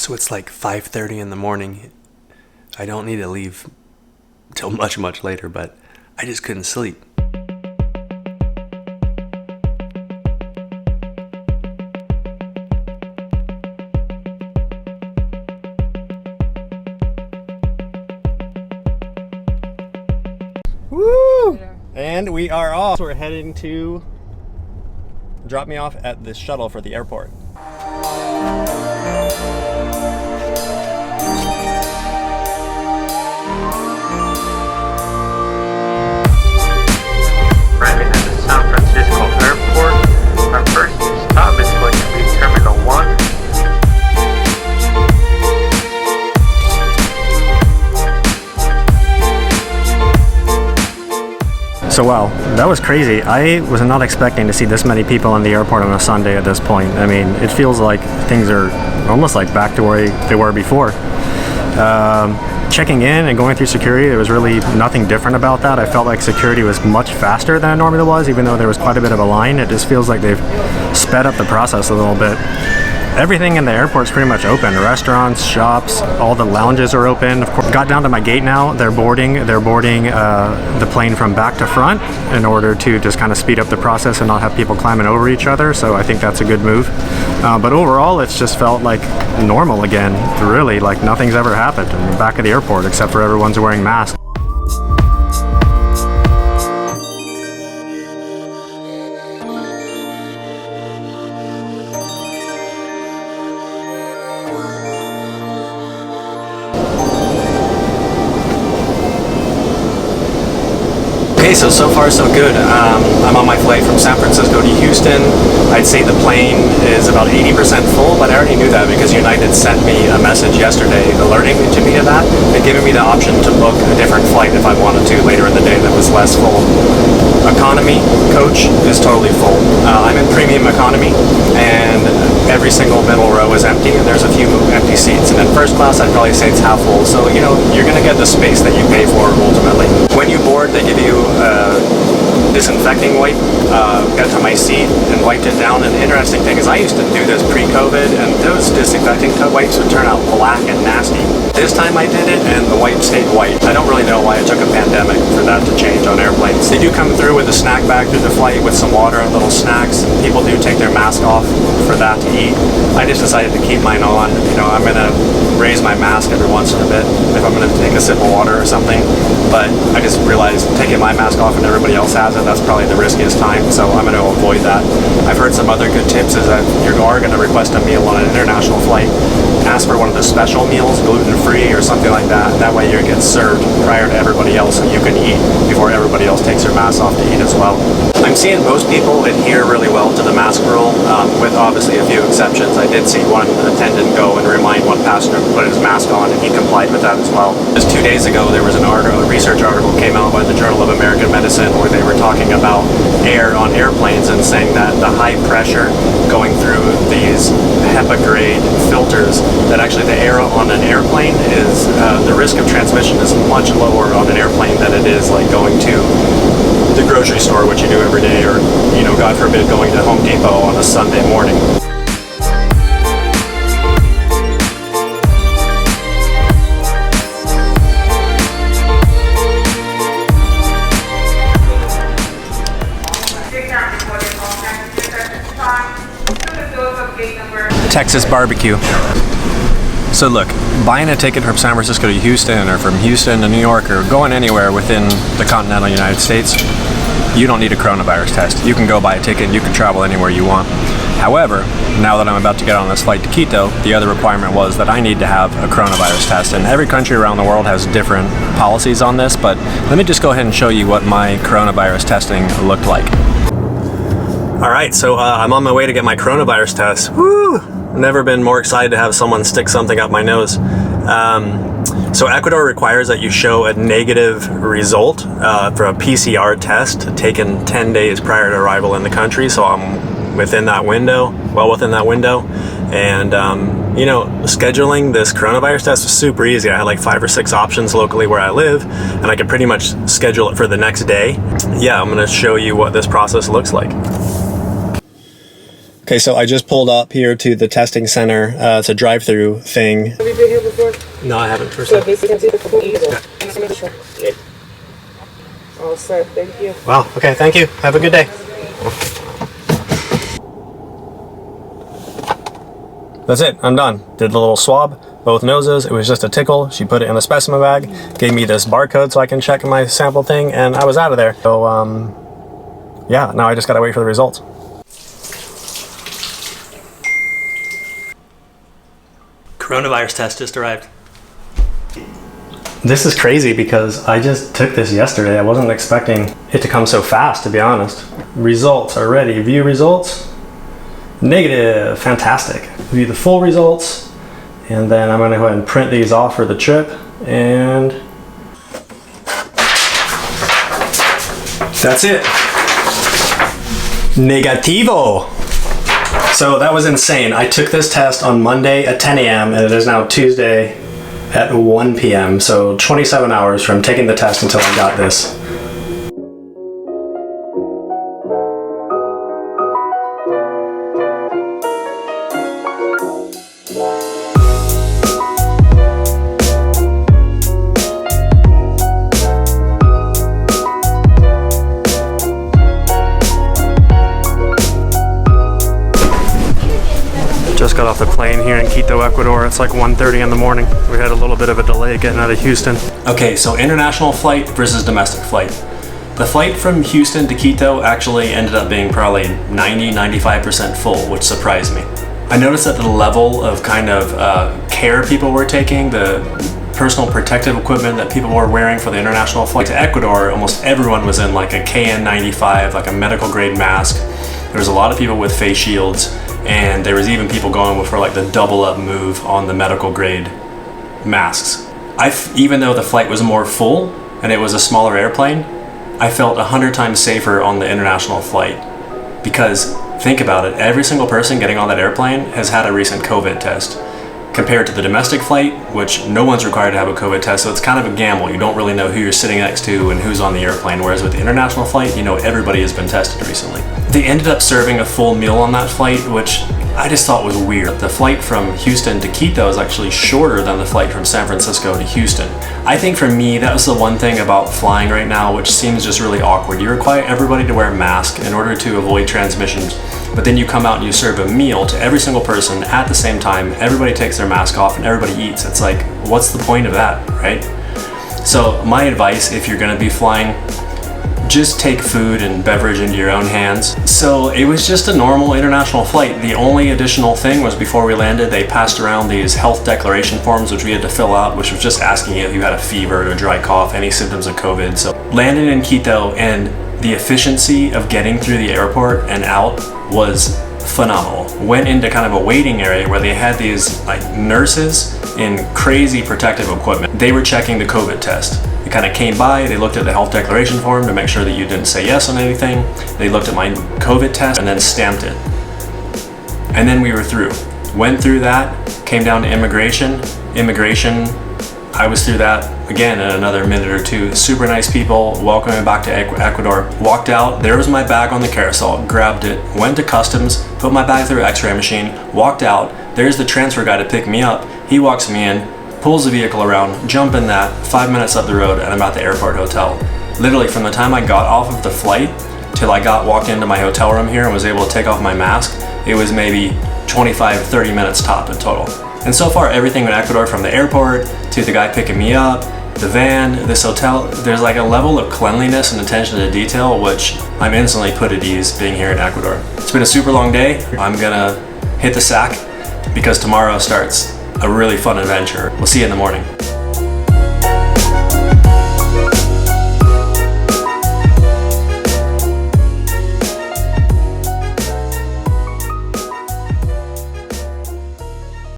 So it's like 5:30 in the morning. I don't need to leave till much later, but I just couldn't sleep. Woo! And we are off. We're heading to drop me off at the shuttle for the airport. Arriving at the San Francisco airport, our first stop is going to be Terminal 1. So wow, that was crazy. I was not expecting to see this many people in the airport on a Sunday at this point. I mean, it feels like things are almost like back to where they were before. Checking in and going through security, there was really nothing different about that. I felt like security was much faster than it normally was, even though there was quite a bit of a line. It just feels like they've sped up the process a little bit. Everything in the airport's pretty much open. Restaurants, shops, all the lounges are open. Of course, got down to my gate now. They're boarding the plane from back to front in order to just kind of speed up the process and not have people climbing over each other. So I think that's a good move. But overall, it's just felt like normal again. Really, like nothing's ever happened in the back of the airport except for everyone's wearing masks. Okay, so far so good. I'm on my flight from San Francisco to Houston. I'd say the plane is about 80% full, but I already knew that because United sent me a message yesterday alerting me to that and giving me the option to book a different flight if I wanted to later in the day that was less full. Economy coach is totally full. I'm in premium economy, and every single middle row is empty, and there's a few empty seats. And in first class, I'd probably say it's half full. So, you know, you're going to get the space that you pay for ultimately. When you board, they give you disinfecting wipe. Got to my seat and wiped it down. And the interesting thing is I used to do this pre-COVID, and those disinfecting wipes would turn out black and nasty. This time I did it and the wipe stayed white. I don't really know why it took a pandemic for that to change on airplanes. They do come through with a snack bag through the flight with some water and little snacks. People do take their mask off for that to eat. I just decided to keep mine on. You know, I'm gonna raise my mask every once in a bit if I'm gonna take a sip of water or something. But I just realized taking my mask off and everybody else has it, that's probably the riskiest time, so I'm going to avoid that. I've heard some other good tips is that you are going to request a meal on an international flight. Ask for one of the special meals, gluten-free or something like that. That way you get served prior to everybody else and you can eat before everybody else takes their mask off to eat as well. I'm seeing most people adhere really well to the mask rule, with obviously a few exceptions. I did see one attendant go and remind one passenger to put his mask on, and he complied with that as well. Just 2 days ago, there was a research article came out by the Journal of American Medicine where they were talking about air on airplanes and saying that the high pressure going through these HEPA grade filters, that actually the air on an airplane is, the risk of transmission is much lower on an airplane than it is like going to the grocery store, which you do every day, or, you know, God forbid, going to Home Depot on a Sunday morning. Texas barbecue. So look, buying a ticket from San Francisco to Houston or from Houston to New York or going anywhere within the continental United States, you don't need a coronavirus test. You can go buy a ticket and you can travel anywhere you want. However, now that I'm about to get on this flight to Quito, the other requirement was that I need to have a coronavirus test. And every country around the world has different policies on this, but let me just go ahead and show you what my coronavirus testing looked like. All right, so I'm on my way to get my coronavirus test. Woo! Never been more excited to have someone stick something up my nose. So Ecuador requires that you show a negative result for a PCR test taken 10 days prior to arrival in the country. So I'm within that window, well within that window. And, you know, scheduling this coronavirus test was super easy. I had like 5 or 6 options locally where I live, and I could pretty much schedule it for the next day. Yeah, I'm gonna show you what this process looks like. Okay, so I just pulled up here to the testing center. It's a drive-through thing. Have you been here before? No, I haven't. For So this is the all set. Thank you. Wow. Okay, thank you. Have a good day. That's it. I'm done. Did the little swab, both noses. It was just a tickle. She put it in the specimen bag, gave me this barcode so I can check my sample thing, and I was out of there. So, yeah, now I just gotta wait for the results. Coronavirus test just arrived. This is crazy because I just took this yesterday. I wasn't expecting it to come so fast, to be honest. Results are ready. View results. Negative. Fantastic. View the full results. And then I'm going to go ahead and print these off for the trip. And that's it. Negativo. So that was insane. I took this test on Monday at 10 a.m. and it is now Tuesday at 1 p.m. So 27 hours from taking the test until I got this. Just got off the plane here in Quito, Ecuador. It's like 1:30 in the morning. We had a little bit of a delay getting out of Houston. Okay, so international flight versus domestic flight. The flight from Houston to Quito actually ended up being probably 90-95% full, which surprised me. I noticed that the level of kind of care people were taking, the personal protective equipment that people were wearing for the international flight to Ecuador, almost everyone was in like a KN95, like a medical grade mask. There was a lot of people with face shields, and there was even people going for like the double up move on the medical grade masks. Even though the flight was more full and it was a smaller airplane, I felt 100 times safer on the international flight. Because think about it, every single person getting on that airplane has had a recent COVID test. Compared to the domestic flight, which no one's required to have a COVID test, so it's kind of a gamble. You don't really know who you're sitting next to and who's on the airplane, whereas with the international flight, you know everybody has been tested recently. They ended up serving a full meal on that flight, which I just thought was weird. The flight from Houston to Quito is actually shorter than the flight from San Francisco to Houston. I think for me, that was the one thing about flying right now, which seems just really awkward. You require everybody to wear a mask in order to avoid transmissions, but then you come out and you serve a meal to every single person at the same time. Everybody takes their mask off and everybody eats. It's like, what's the point of that, right? So my advice, if you're gonna be flying, just take food and beverage into your own hands. So it was just a normal international flight. The only additional thing was before we landed, they passed around these health declaration forms, which we had to fill out, which was just asking you if you had a fever, a dry cough, any symptoms of COVID. So landed in Quito, and the efficiency of getting through the airport and out was phenomenal. Went into kind of a waiting area where they had these like nurses in crazy protective equipment. They were checking the COVID test. They kind of came by, they looked at the health declaration form to make sure that you didn't say yes on anything. They looked at my COVID test and then stamped it. And then we were through. Went through that, came down to immigration. I was through that again in another minute or two. Super nice people, welcoming me back to Ecuador. Walked out, there was my bag on the carousel, grabbed it, went to customs, put my bag through an x-ray machine, walked out. There's the transfer guy to pick me up. He walks me in, pulls the vehicle around, jump in that, 5 minutes up the road, and I'm at the airport hotel. Literally from the time I got off of the flight till I walked into my hotel room here and was able to take off my mask, it was maybe 25-30 minutes top in total. And so far, everything in Ecuador, from the airport to the guy picking me up, the van, this hotel, there's like a level of cleanliness and attention to detail which I'm instantly put at ease being here in Ecuador. It's been a super long day. I'm gonna hit the sack because tomorrow starts a really fun adventure. We'll see you in the morning.